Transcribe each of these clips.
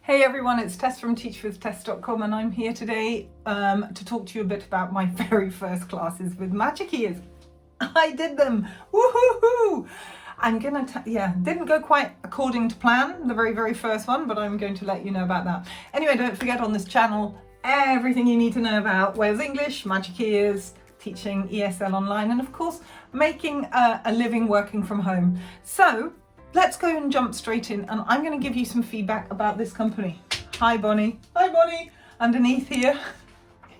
Hey everyone, it's Tess from teachwithtess.com and I'm here today to talk to you a bit about my very first classes with magic ears. I did them! Woohoo! Didn't go quite according to plan, the very first one, but I'm going to let you know about that. Anyway, don't forget on this channel, everything you need to know about Wales English, magic ears, teaching ESL online, and of course, making a living working from home. So, let's go and jump straight in, and I'm going to give you some feedback about this company. Hi Bonnie. Hi Bonnie. Underneath here,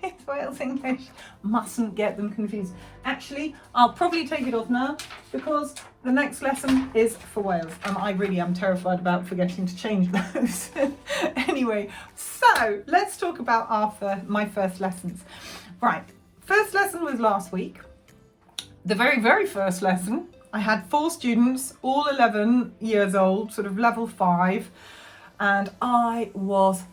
it's Wales English. Mustn't get them confused. Actually, I'll probably take it off now because the next lesson is for Wales, and I really am terrified about forgetting to change those. Anyway, so let's talk about my first lessons. Right, first lesson was last week. The very first lesson, I had 4 students, all 11 years old, sort of level 5, and I was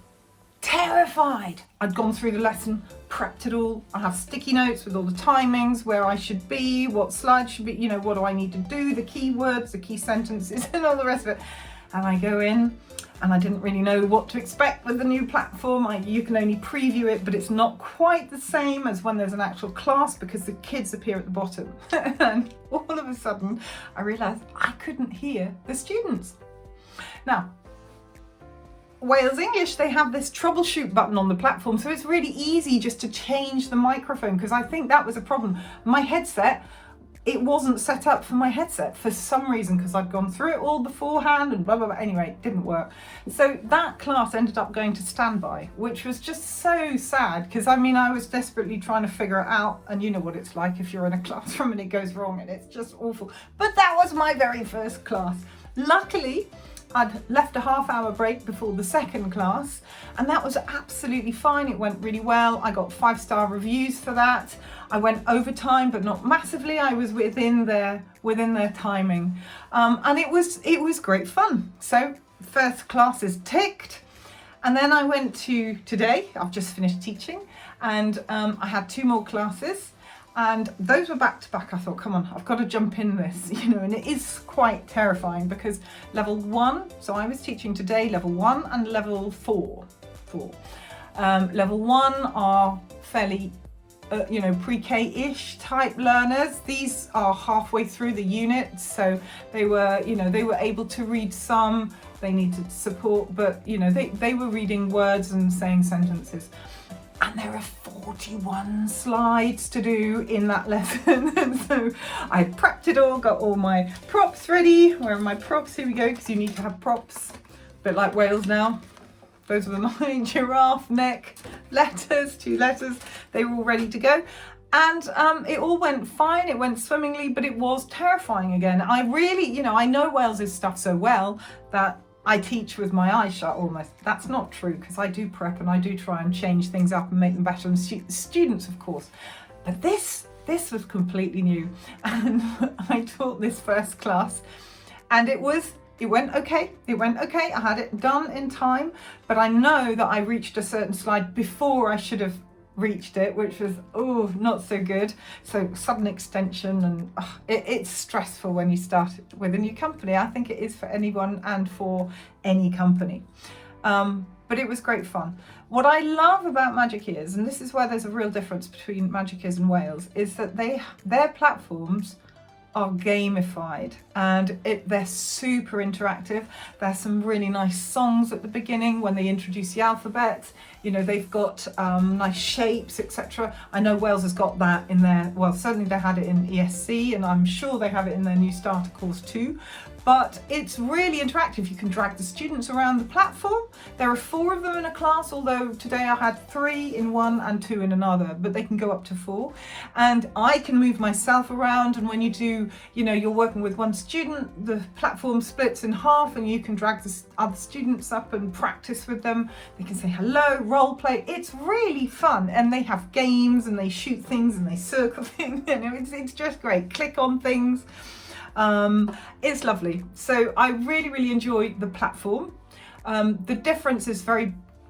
terrified. I'd gone through the lesson, prepped it all. I have sticky notes with all the timings, where I should be, what slides should be, what do I need to do, the key words, the key sentences, and all the rest of it. And I go in, and I didn't really know what to expect with the new platform. You can only preview it, but it's not quite the same as when there's an actual class because the kids appear at the bottom. And all of a sudden, I realised I couldn't hear the students. Now, Wales English, they have this troubleshoot button on the platform, so it's really easy just to change the microphone, because I think that was a problem. My headset, it wasn't set up for my headset for some reason, because I'd gone through it all beforehand and blah, blah, blah. Anyway, it didn't work. So that class ended up going to standby, which was just so sad, because I was desperately trying to figure it out, and you know what it's like if you're in a classroom and it goes wrong, and it's just awful. But that was my very first class. Luckily, I'd left a half-hour break before the second class, and that was absolutely fine. It went really well. I got 5-star reviews for that. I went overtime, but not massively. I was within their timing, and it was great fun. So first class is ticked, and then I went to today. I've just finished teaching, and I had 2 more classes. And those were back to back. I thought, come on, I've got to jump in this, and it is quite terrifying because level 1, so I was teaching today level 1 and level 4. Level 1 are fairly, pre-K-ish type learners. These are halfway through the unit, so they were able to read some. They needed support, but they were reading words and saying sentences. And there are 41 slides to do in that lesson. And so I prepped it all, got all my props ready. Where are my props? Here we go, because you need to have props. A bit like Wales now. Those were my giraffe neck letters, 2 letters. They were all ready to go. And it all went fine, it went swimmingly, but it was terrifying again. I really, I know Wales's stuff so well that I teach with my eyes shut almost. That's not true, because I do prep and I do try and change things up and make them better, and students of course. But this was completely new, and I taught this first class, and it went okay. I had it done in time, but I know that I reached a certain slide before I should have reached it, which was not so good. So sudden extension, and it's stressful when you start with a new company. I think it is for anyone and for any company, but it was great fun. What I love about Magic Ears, and this is where there's a real difference between Magic Ears and Wales, is that their platforms are gamified, and they're super interactive. There's some really nice songs at the beginning when they introduce the alphabet. They've got nice shapes, etc. I know Wales has got that in their, well, certainly they had it in ESC, and I'm sure they have it in their new starter course too. But it's really interactive. You can drag the students around the platform. There are 4 of them in a class, although today I had 3 in one and 2 in another, but they can go up to 4. And I can move myself around, and when you do, you're working with one student, the platform splits in half, and you can drag the other students up and practice with them. They can say hello, role play. It's really fun, and they have games, and they shoot things, and they circle things. It's just great. Click on things. It's lovely. So I really enjoyed the platform. The difference is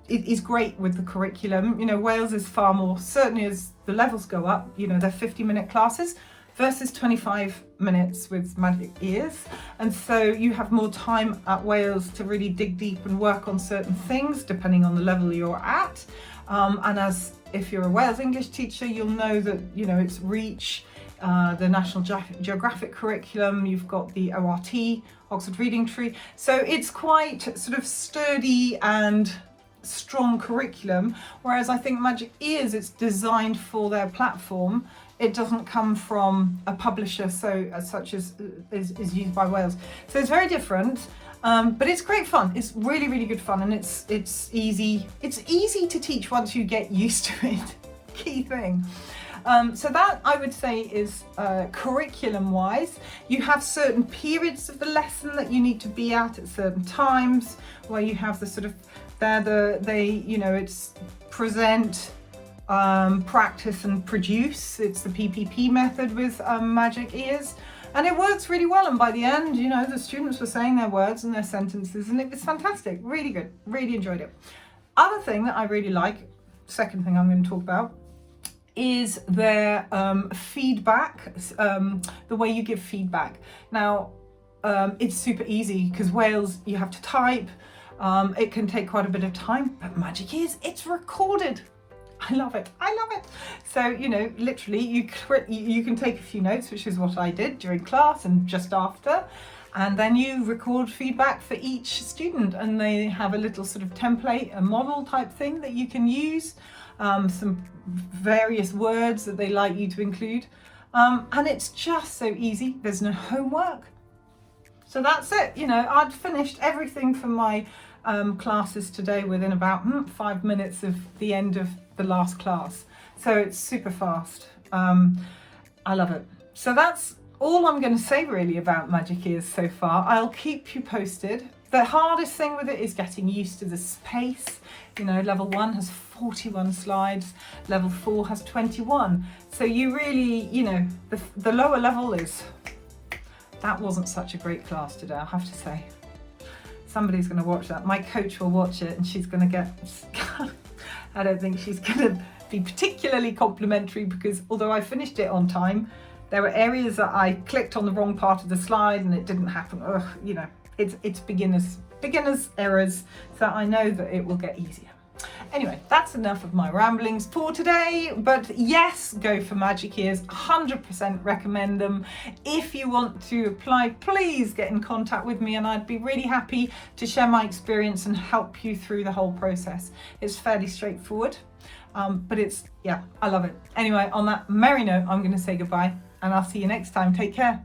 is great with the curriculum. Wales is far more, certainly as the levels go up, they're 50-minute classes. versus 25 minutes with Magic Ears. And so you have more time at Wales to really dig deep and work on certain things depending on the level you're at. And as if you're a Wales English teacher, you'll know that, you know, it's Reach, the National Geographic curriculum, you've got the ORT, Oxford Reading Tree. So it's quite sort of sturdy and strong curriculum, whereas I think Magic Ears, it's designed for their platform. It doesn't come from a publisher such as is used by Wales. So it's very different, but it's great fun. It's really, really good fun, and it's easy. It's easy to teach once you get used to it. Key thing. So that, I would say, is curriculum wise. You have certain periods of the lesson that you need to be at certain times, where you have the sort of it's present, practice and produce. It's the PPP method with Magic Ears, and it works really well. And by the end, you know, the students were saying their words and their sentences, and it was fantastic. Really good. Really enjoyed it. Other thing that I really like, second thing I'm going to talk about, is their feedback, the way you give feedback. Now, it's super easy because Wales, you have to type. It can take quite a bit of time, but Magic Ears, it's recorded. I love it. I love it. So, you know, literally you can take a few notes, which is what I did during class and just after, and then you record feedback for each student, and they have a little sort of template, a model type thing that you can use, some various words that they like you to include, and it's just so easy. There's no homework. So that's it. You know, I'd finished everything for my classes today within about 5 minutes of the end of the last class. So it's super fast. I love it. So that's all I'm going to say really about Magic Ears so far. I'll keep you posted. The hardest thing with it is getting used to the space. You know, level 1 has 41 slides, level 4 has 21. So you really, you know, the lower level is, that wasn't such a great class today, I have to say. Somebody's going to watch that. My coach will watch it and she's going to get, I don't think she's going to be particularly complimentary, because although I finished it on time, there were areas that I clicked on the wrong part of the slide and it didn't happen. Ugh, you know, it's beginners errors, so I know that it will get easier. Anyway, that's enough of my ramblings for today, but yes, go for Magic Ears, 100% recommend them. If you want to apply, please get in contact with me and I'd be really happy to share my experience and help you through the whole process. It's fairly straightforward, but I love it. Anyway, on that merry note, I'm going to say goodbye and I'll see you next time. Take care.